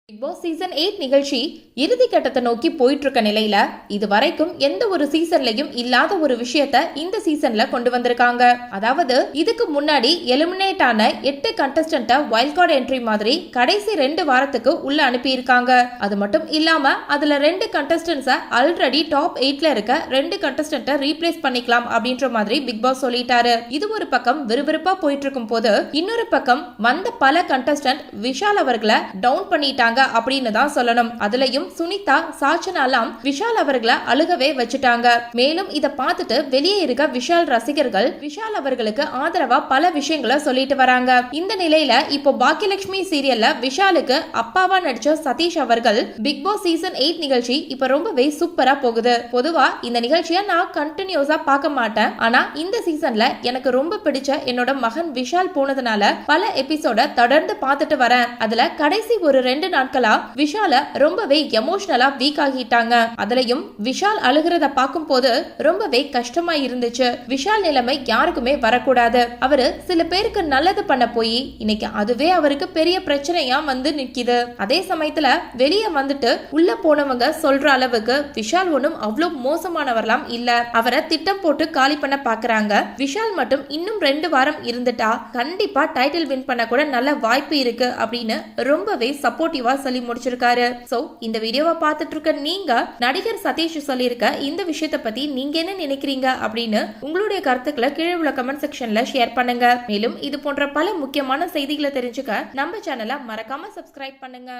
Big Boss season 8 நிகழ்ச்சி இறுதி கட்டத்தை நோக்கி போயிட்டு இருக்க நிலையில இது வரைக்கும் எந்த ஒரு சீசன்லயும் இல்லாத ஒரு விஷயத்த இந்த சீசன்ல கொண்டு வந்திருக்காங்க. அதாவது இதுக்கு முன்னாடி எலிமினேட் ஆன 8 கண்டஸ்டன்ட வைல்ட் கார்டு என்ட்ரி மாதிரி கடைசி 2 வாரத்துக்கு உள்ள அனுப்பி இருக்காங்க. அது மட்டும் இல்லாம அதுல 2 கண்டஸ்டன்ஸ ஆல்ரெடி டாப் 8ல இருக்க 2 கண்டஸ்டன்ட ரீப்ளேஸ் பண்ணிக்கலாம் அப்படின்ற மாதிரி பிக் பாஸ் சொல்லிட்டாரு. இது ஒரு பக்கம் விறுவிறுப்பா போயிட்டு இருக்கும் போது இன்னொரு பக்கம் வந்த பல கண்டஸ்டன்ட் விஷால் அவர்களை டவுன் பண்ணிட்டாங்க அப்படின்னு தான் சொல்லணும். அதுலயும் சுனிதா சாச்சனாலாம் விஷால் அவர்களை அழுகவே வச்சுட்டாங்க. மேலும் இத பார்த்துட்டு வெளியே இருக்க விஷால் ரசிகர்கள் விஷால் அவர்களுக்கு ஆதரவா பல விஷயங்களை சொல்லிட்டு வராங்க. இந்த நிலையில இப்போ பாக்கியலட்சுமி சீரியல்ல விஷாலுக்கு அப்பாவா நடிச்ச சதீஷ் அவர்கள் பிக் பாஸ் சீசன் 8 நிகழ்ச்சி இப்ப ரொம்பவே சூப்பரா போகுது. பொதுவா இந்த நிகழ்ச்சியை நான் கண்டினியூஸா பார்க்க மாட்டேன். ஆனா இந்த சீசன்ல எனக்கு ரொம்ப பிடிச்ச என்னோட மகன் விஷால் போனதுனால பல எபிசோட தொடர்ந்து பார்த்துட்டு வரேன். அதுல கடைசி ஒரு 2 நாட்களா விஷால ரொம்பவே எமோஷனலா வீக் ஆகிட்டாங்க. அதுலயும் விஷால் அழுகிறத பார்க்கும் போது ரொம்பவே கஷ்டமா இருந்துச்சு. விஷால் நிலைமை யாருக்குமே வரக்கூடாது. அவரு சில பேருக்கு நல்லது பண்ண போய் இன்னைக்கு அதுவே அவருக்கு பெரிய பிரச்சனையா வந்து நிக்குது. அதே சமயத்துல வெளியே வந்துட்டு உள்ள போனவங்க சொல்ற அளவுக்கு விஷால் ஒன்னும் அவ்வளவு மோசமானவர்லாம் இல்ல. அவரை திட்டம் போட்டு காலி பண்ண பாக்குறாங்க. விஷால் மட்டும் இன்னும் 2 வாரம் இருந்துட்டா கண்டிப்பா டைட்டில் வின் பண்ண கூட நல்ல வாய்ப்பு இருக்கு அப்படின்னு ரொம்பவே சப்போர்ட்டிவா சொல்லி முடிச்சிருக்காரு. சோ இந்த வீடியோவை பார்த்துட்டு இருக்க நீங்க நடிகர் சதீஷ் சொல்லியிருக்க இந்த விஷயத்தை பத்தி நீங்க என்ன நினைக்கிறீங்க அப்படின்னு உங்களுடைய கருத்துக்களை கீழே உள்ள கமெண்ட் செக்ஷன்ல ஷேர் பண்ணுங்க. மேலும் இது போன்ற பல முக்கியமான செய்திகளை தெரிஞ்சுக்க நம்ம சேனலை மறக்காம சப்ஸ்கிரைப் பண்ணுங்க.